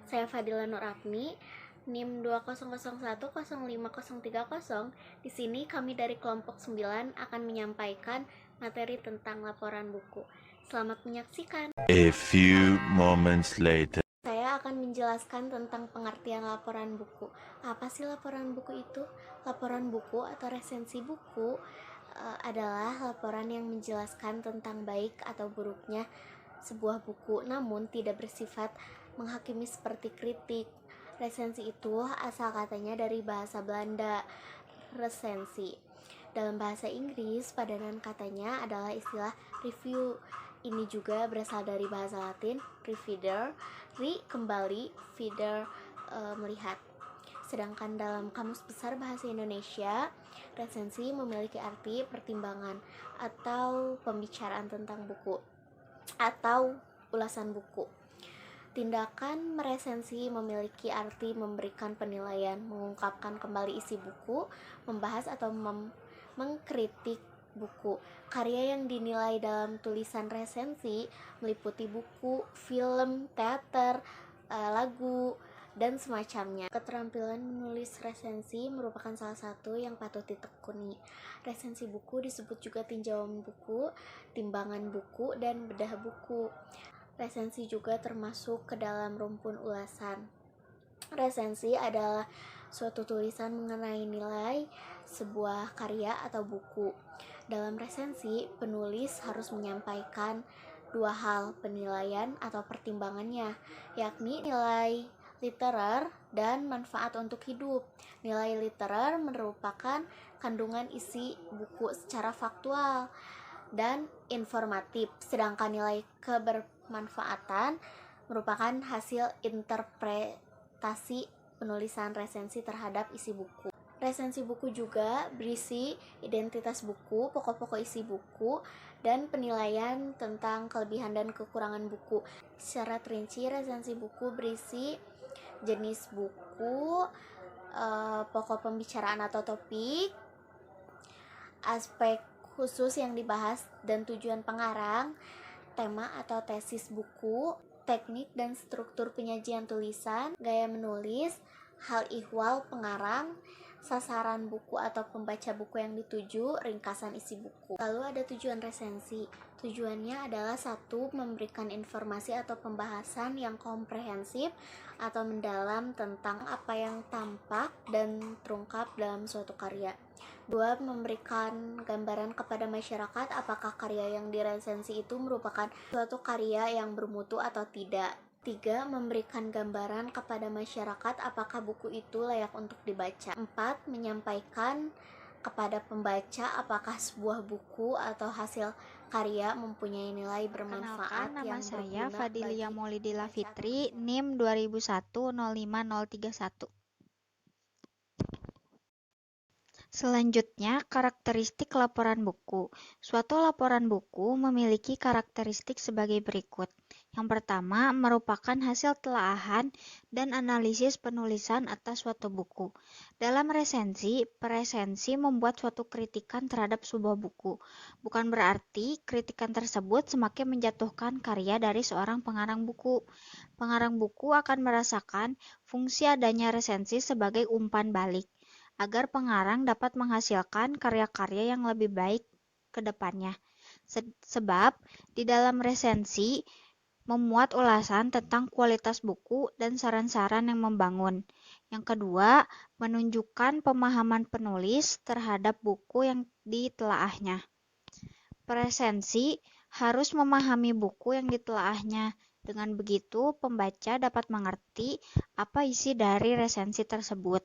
Saya Fadila Nur Apni, NIM 20010505030. Di sini kami dari kelompok 9 akan menyampaikan materi tentang laporan buku. Selamat menyaksikan. A few moments later. Saya akan menjelaskan tentang pengertian laporan buku. Apa sih laporan buku itu? Laporan buku atau resensi buku adalah laporan yang menjelaskan tentang baik atau buruknya sebuah buku, namun tidak bersifat menghakimi seperti kritik. Resensi itu asal katanya dari bahasa Belanda, resensi. Dalam bahasa Inggris, padanan katanya adalah istilah review. Ini juga berasal dari bahasa Latin, revider, kembali, feeder, melihat. Sedangkan dalam Kamus Besar Bahasa Indonesia, resensi memiliki arti pertimbangan atau pembicaraan tentang buku atau ulasan buku. Tindakan meresensi memiliki arti memberikan penilaian, mengungkapkan kembali isi buku, membahas atau mengkritik buku. Karya yang dinilai dalam tulisan resensi meliputi buku, film, teater, lagu, dan semacamnya. Keterampilan menulis resensi merupakan salah satu yang patut ditekuni. Resensi buku disebut juga tinjauan buku, timbangan buku, dan bedah buku. Resensi juga termasuk ke dalam rumpun ulasan. Resensi adalah suatu tulisan mengenai nilai sebuah karya atau buku. Dalam resensi, penulis harus menyampaikan dua hal, penilaian atau pertimbangannya, yakni nilai literer dan manfaat untuk hidup. Nilai literer merupakan kandungan isi buku secara faktual dan informatif, sedangkan nilai kebermanfaatan merupakan hasil interpretasi penulisan resensi terhadap isi buku. Resensi buku juga berisi identitas buku, pokok-pokok isi buku, dan penilaian tentang kelebihan dan kekurangan buku. Secara terinci, resensi buku berisi jenis buku, pokok pembicaraan atau topik, aspek khusus yang dibahas dan tujuan pengarang, tema atau tesis buku, teknik dan struktur penyajian tulisan, gaya menulis, hal ihwal pengarang, sasaran buku atau pembaca buku yang dituju, ringkasan isi buku. Lalu ada tujuan resensi. Tujuannya adalah 1. Memberikan informasi atau pembahasan yang komprehensif atau mendalam tentang apa yang tampak dan terungkap dalam suatu karya. 2. Memberikan gambaran kepada masyarakat apakah karya yang diresensi itu merupakan suatu karya yang bermutu atau tidak. 3. Memberikan gambaran kepada masyarakat apakah buku itu layak untuk dibaca. 4. Menyampaikan kepada pembaca apakah sebuah buku atau hasil karya mempunyai nilai bermanfaat. Nama yang saya berguna Fadilia bagi Maulidila pembaca Fitri, tersebut. NIM 2105031. Selanjutnya, karakteristik laporan buku. Suatu laporan buku memiliki karakteristik sebagai berikut. Yang pertama, merupakan hasil telaahan dan analisis penulisan atas suatu buku. Dalam resensi, peresensi membuat suatu kritikan terhadap sebuah buku. Bukan berarti kritikan tersebut semakin menjatuhkan karya dari seorang pengarang buku. Pengarang buku akan merasakan fungsi adanya resensi sebagai umpan balik, agar pengarang dapat menghasilkan karya-karya yang lebih baik ke depannya. Sebab di dalam resensi memuat ulasan tentang kualitas buku dan saran-saran yang membangun. Yang kedua, menunjukkan pemahaman penulis terhadap buku yang ditelaahnya. Peresensi harus memahami buku yang ditelaahnya. Dengan begitu, pembaca dapat mengerti apa isi dari resensi tersebut.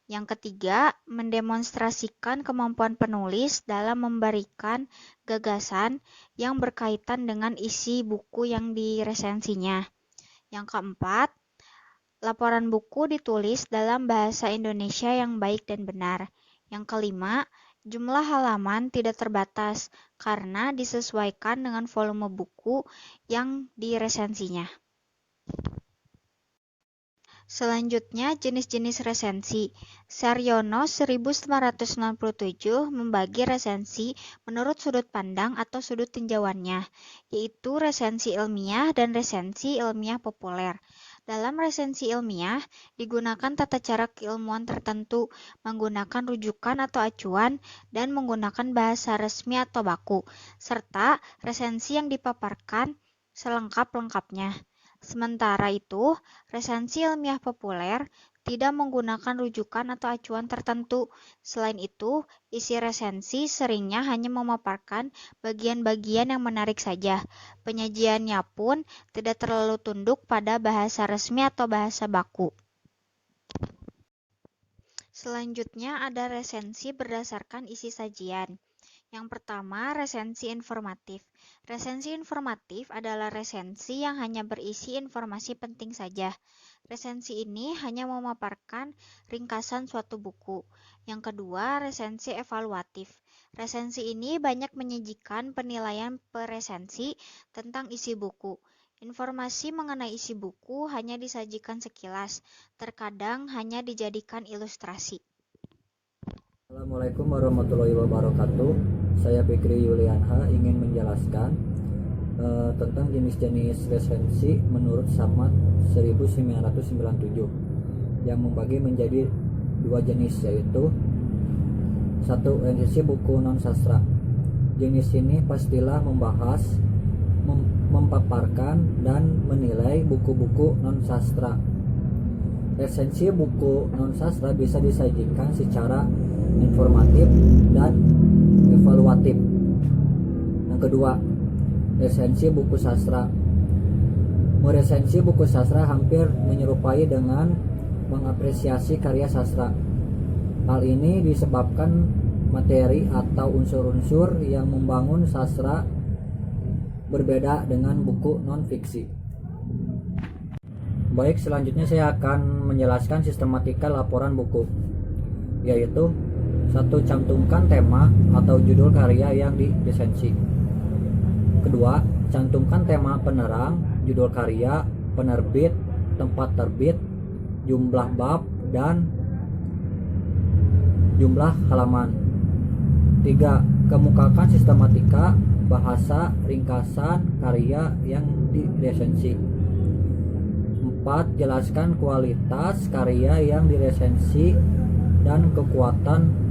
Yang ketiga, mendemonstrasikan kemampuan penulis dalam memberikan gagasan yang berkaitan dengan isi buku yang diresensinya. Yang keempat, laporan buku ditulis dalam bahasa Indonesia yang baik dan benar. Yang kelima, jumlah halaman tidak terbatas karena disesuaikan dengan volume buku yang diresensinya. Selanjutnya, jenis-jenis resensi. Saryono 1997 membagi resensi menurut sudut pandang atau sudut tinjauannya, yaitu resensi ilmiah dan resensi ilmiah populer. Dalam resensi ilmiah, digunakan tata cara keilmuan tertentu, menggunakan rujukan atau acuan, dan menggunakan bahasa resmi atau baku, serta resensi yang dipaparkan selengkap-lengkapnya. Sementara itu, resensi ilmiah populer tidak menggunakan rujukan atau acuan tertentu. Selain itu, isi resensi seringnya hanya memaparkan bagian-bagian yang menarik saja. Penyajiannya pun tidak terlalu tunduk pada bahasa resmi atau bahasa baku. Selanjutnya ada resensi berdasarkan isi sajian. Yang pertama, resensi informatif. Resensi informatif adalah resensi yang hanya berisi informasi penting saja. Resensi ini hanya memaparkan ringkasan suatu buku. Yang kedua, resensi evaluatif. Resensi ini banyak menyajikan penilaian peresensi tentang isi buku. Informasi mengenai isi buku hanya disajikan sekilas, terkadang hanya dijadikan ilustrasi. Assalamualaikum warahmatullahi wabarakatuh. Saya Fikri Yulianha ingin menjelaskan tentang jenis-jenis resensi menurut Samad 1997 yang membagi menjadi dua jenis, yaitu satu, resensi buku non sastra. Jenis ini pastilah membahas, memaparkan dan menilai buku-buku non sastra. Resensi buku non sastra bisa disajikan secara informatif dan evaluatif. Yang kedua, resensi buku sastra. Meresensi buku sastra hampir menyerupai dengan mengapresiasi karya sastra. Hal ini disebabkan materi atau unsur-unsur yang membangun sastra berbeda dengan buku non-fiksi. Baik, selanjutnya saya akan menjelaskan sistematika laporan buku, yaitu satu, cantumkan tema atau judul karya yang diresensi. Kedua, cantumkan tema penerang, judul karya, penerbit, tempat terbit, jumlah bab, dan jumlah halaman. Tiga, kemukakan sistematika, bahasa, ringkasan karya yang diresensi. 4. Jelaskan kualitas karya yang diresensi dan kekuatan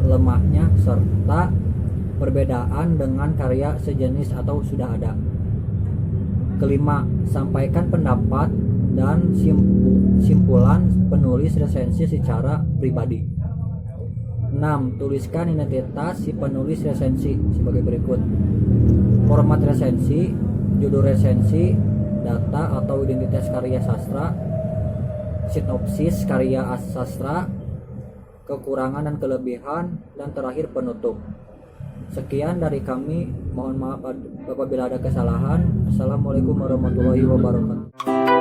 lemahnya serta perbedaan dengan karya sejenis atau sudah ada. Kelima, sampaikan pendapat dan simpulan penulis resensi secara pribadi. 6. Tuliskan identitas si penulis resensi sebagai berikut: format resensi, judul resensi, data atau identitas karya sastra, sinopsis karya sastra, kekurangan dan kelebihan, dan terakhir penutup. Sekian dari kami, mohon maaf apabila ada kesalahan. Assalamualaikum warahmatullahi wabarakatuh.